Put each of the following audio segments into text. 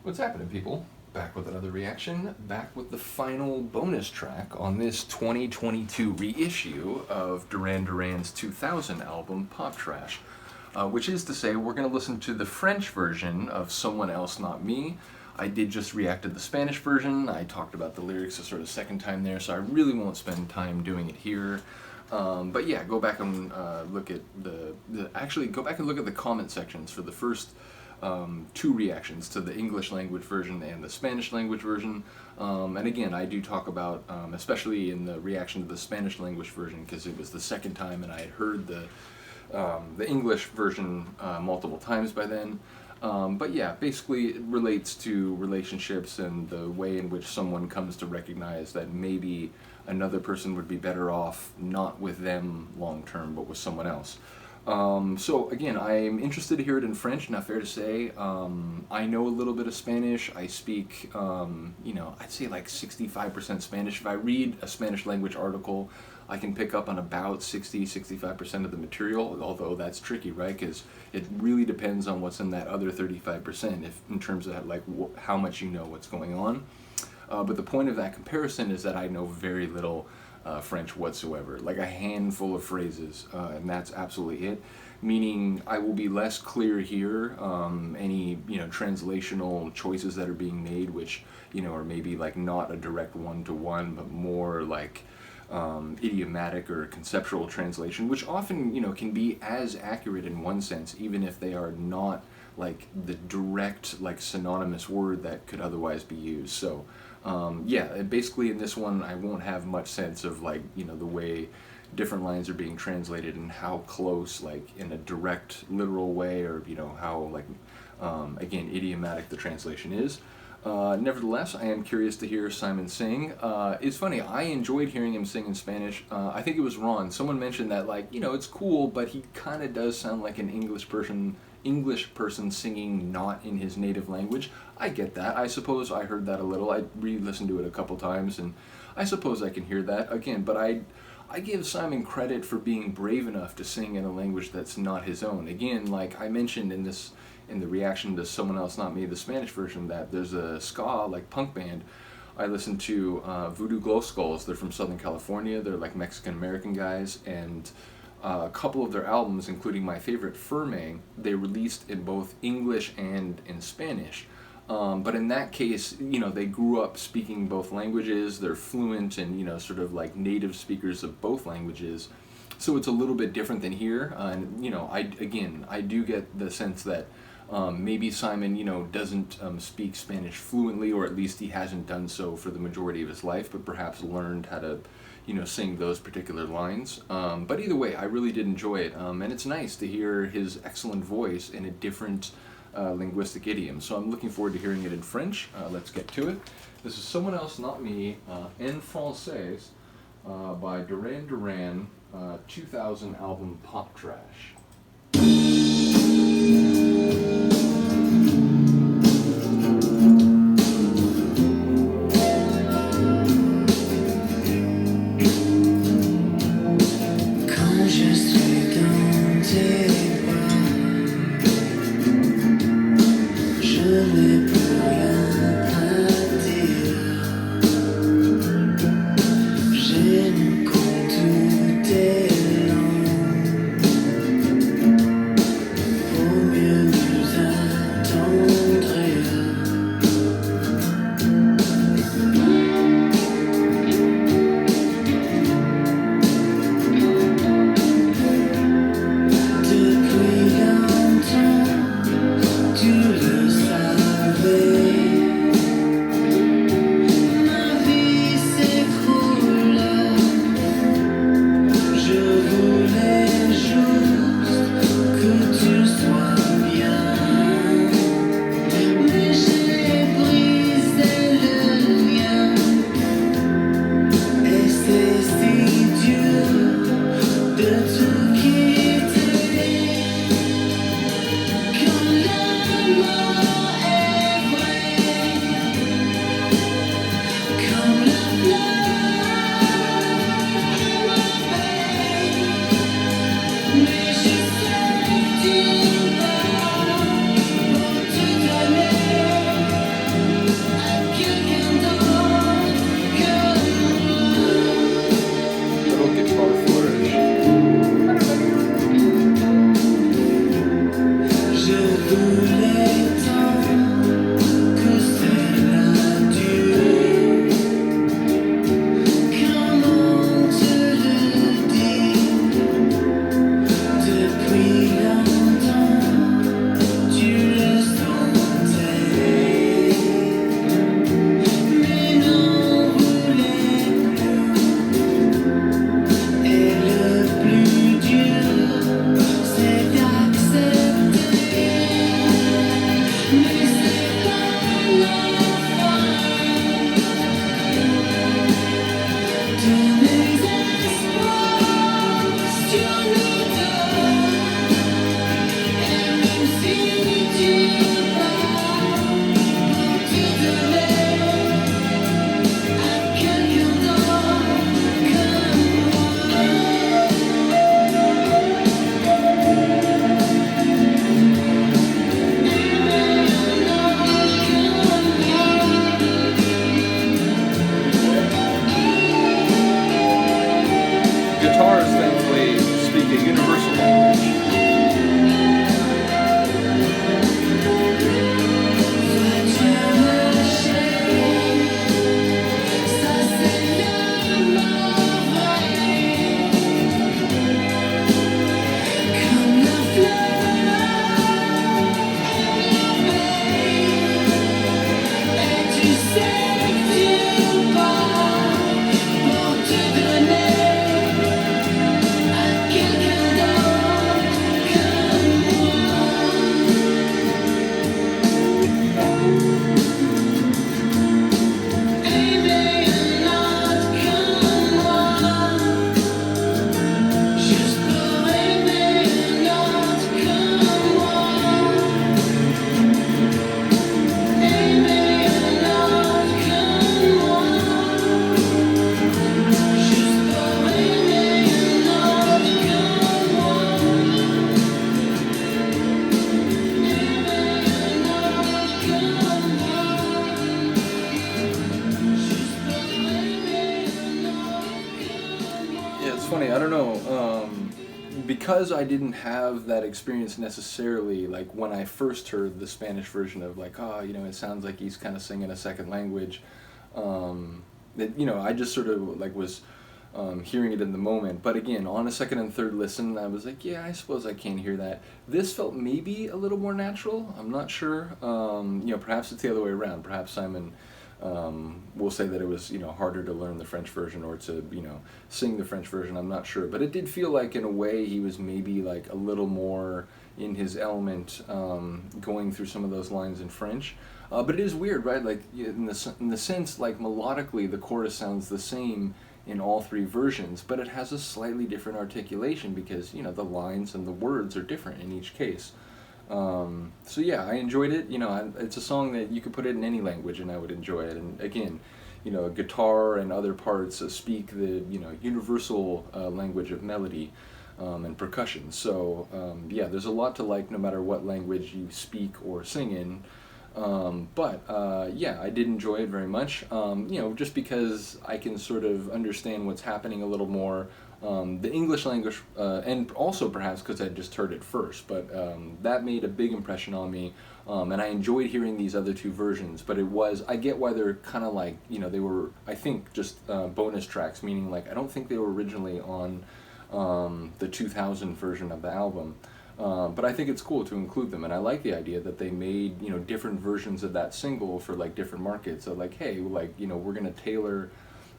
What's happening, people? Back with another reaction, back with the final bonus track on this 2022 reissue of Duran Duran's 2000 album, Pop Trash. Which is to say, we're going to listen to the French version of Someone Else Not Me. I did just react to the Spanish version. I talked about the lyrics a sort of second time there, so I really won't spend time doing it here. But yeah, go back and look at actually go back and look at the comment sections for the first two reactions to the English language version and the Spanish language version. And again, I do talk about, especially in the reaction to the Spanish language version, because it was the second time and I had heard the English version multiple times by then. But yeah, basically it relates to relationships and the way in which someone comes to recognize that maybe another person would be better off not with them long term, but with someone else. So again, I'm interested to hear it in French, not fair to say. I know a little bit of Spanish. I speak, I'd say like 65% Spanish. If I read a Spanish language article, I can pick up on about 65% of the material, although that's tricky, right? Because it really depends on what's in that other 35%, in terms of like how much you know what's going on. But the point of that comparison is that I know very little French whatsoever, like a handful of phrases, and that's absolutely it. Meaning I will be less clear here, any translational choices that are being made, which are maybe like not a direct one-to-one, but more like idiomatic or conceptual translation, which often can be as accurate in one sense, even if they are not like the direct like synonymous word that could otherwise be used. So yeah, basically in this one I won't have much sense of like the way different lines are being translated and how close, like in a direct literal way, or how like again idiomatic the translation is. Nevertheless, I am curious to hear Simon sing. It's funny, I enjoyed hearing him sing in Spanish. I think it was Ron. Someone mentioned that, like, it's cool, but he kind of does sound like an English person singing not in his native language. I get that. I suppose I heard that a little. I re-listened to it a couple times, and I suppose I can hear that again. But I give Simon credit for being brave enough to sing in a language that's not his own. Again, like I mentioned in the reaction to Someone Else Not Me, the Spanish version, that there's a ska, like punk band I listen to, Voodoo Glow Skulls. They're from Southern California. They're like Mexican-American guys, and a couple of their albums, including my favorite, Ferme, they released in both English and in Spanish. But in that case, they grew up speaking both languages. They're fluent and, sort of like native speakers of both languages. So it's a little bit different than here. And, I do get the sense that maybe Simon, doesn't speak Spanish fluently, or at least he hasn't done so for the majority of his life, but perhaps learned how to, sing those particular lines. But either way, I really did enjoy it. And it's nice to hear his excellent voice in a different linguistic idiom. So I'm looking forward to hearing it in French. Let's get to it. This is Someone Else Not Me, en Francais, by Duran Duran, 2000 album Pop Trash. J'ai le compte des langues. because I didn't have that experience necessarily, like when I first heard the Spanish version of like, oh, you know, it sounds like he's kind of singing a second language, that, you know, I just sort of like was hearing it in the moment. But again, on a second and third listen, I was like, yeah, I suppose I can hear that. This felt maybe a little more natural. I'm not sure. You know, perhaps it's the other way around. Perhaps Simon will say that it was, you know, harder to learn the French version or to, you know, sing the French version. I'm not sure. But it did feel like, in a way, he was maybe like a little more in his element, going through some of those lines in French. But it is weird, right? Like, in the sense, like, melodically, the chorus sounds the same in all three versions, but it has a slightly different articulation because, you know, the lines and the words are different in each case. So yeah, I enjoyed it. You know, it's a song that you could put it in any language and I would enjoy it. And again, you know, guitar and other parts speak the, you know, universal language of melody and percussion. So yeah, there's a lot to like no matter what language you speak or sing in. Yeah, I did enjoy it very much, you know, just because I can sort of understand what's happening a little more. The English language, and also perhaps because I just heard it first, but that made a big impression on me, and I enjoyed hearing these other two versions, but I get why they're kind of like, you know, they were, I think, just bonus tracks, meaning like I don't think they were originally on the 2000 version of the album. But I think it's cool to include them, and I like the idea that they made, you know, different versions of that single for like different markets. So like, hey, like, you know, we're gonna tailor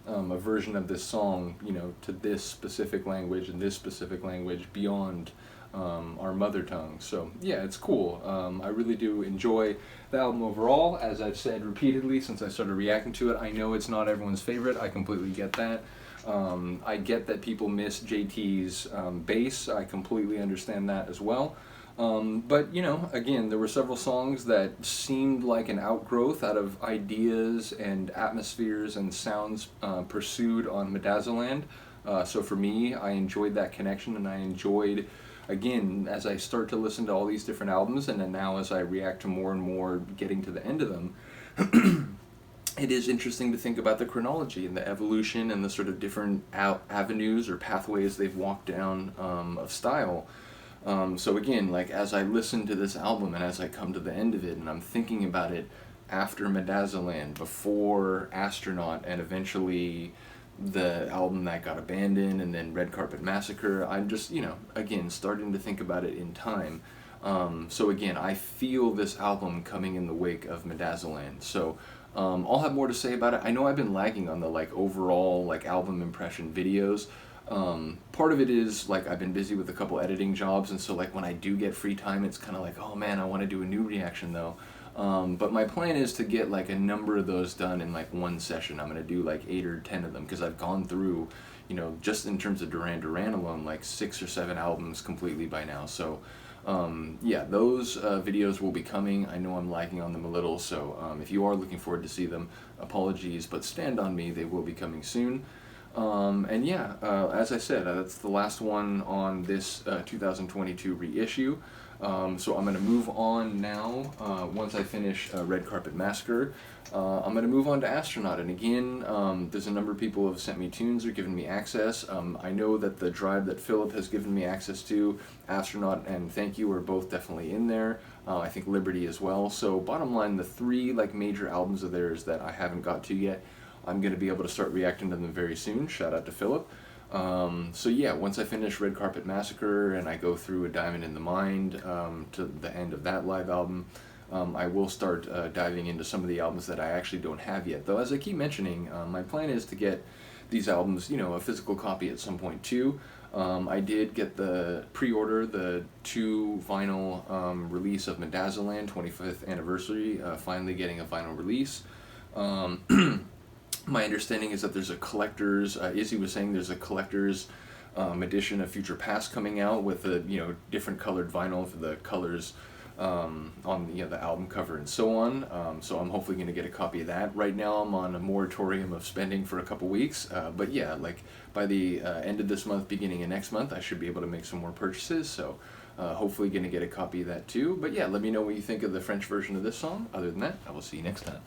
a version of this song, you know, to this specific language and this specific language beyond our mother tongue. So yeah, it's cool. I really do enjoy the album overall. As I've said repeatedly since I started reacting to it, I know it's not everyone's favorite. I completely get that. I get that people miss JT's bass. I completely understand that as well. But, you know, again, there were several songs that seemed like an outgrowth out of ideas and atmospheres and sounds pursued on Midazoland. So for me, I enjoyed that connection, and I enjoyed, again, as I start to listen to all these different albums, and then now as I react to more and more getting to the end of them, it is interesting to think about the chronology and the evolution and the sort of different avenues or pathways they've walked down of style. So again, like as I listen to this album and as I come to the end of it and I'm thinking about it after Midazoland, before Astronaut, and eventually the album that got abandoned, and then Red Carpet Massacre, I'm just, you know, again, starting to think about it in time. So again, I feel this album coming in the wake of Midazoland. So I'll have more to say about it. I know I've been lagging on the like overall like album impression videos. Part of it is like I've been busy with a couple editing jobs, and so like when I do get free time, it's kind of like, oh man, I want to do a new reaction though. But my plan is to get like a number of those done in like one session. I'm gonna do like 8 or 10 of them because I've gone through, you know, just in terms of Duran Duran alone, like 6 or 7 albums completely by now. So yeah, those videos will be coming. I know I'm lagging on them a little, so if you are looking forward to see them, apologies, but stand on me, they will be coming soon. And yeah, as I said, that's the last one on this 2022 reissue. So I'm going to move on now, once I finish Red Carpet Massacre. I'm going to move on to Astronaut, and again, there's a number of people who have sent me tunes or given me access. I know that the drive that Philip has given me access to, Astronaut and Thank You, are both definitely in there. I think Liberty as well. So bottom line, the 3 like major albums of theirs that I haven't got to yet, I'm going to be able to start reacting to them very soon. Shout out to Philip. So yeah, once I finish Red Carpet Massacre and I go through A Diamond in the Mind to the end of that live album, I will start diving into some of the albums that I actually don't have yet. Though as I keep mentioning, my plan is to get these albums, you know, a physical copy at some point too. I did get the pre-order, the 2 vinyl release of Midazoland 25th anniversary, finally getting a vinyl release. My understanding is that there's a collector's, Izzy was saying there's a collector's edition of Future Past coming out with a, you know, different colored vinyl for the colors on, you know, the album cover and so on. So I'm hopefully going to get a copy of that. Right now I'm on a moratorium of spending for a couple weeks, but yeah, like by the end of this month, beginning of next month, I should be able to make some more purchases. So hopefully going to get a copy of that too. But yeah, let me know what you think of the French version of this song. Other than that, I will see you next time.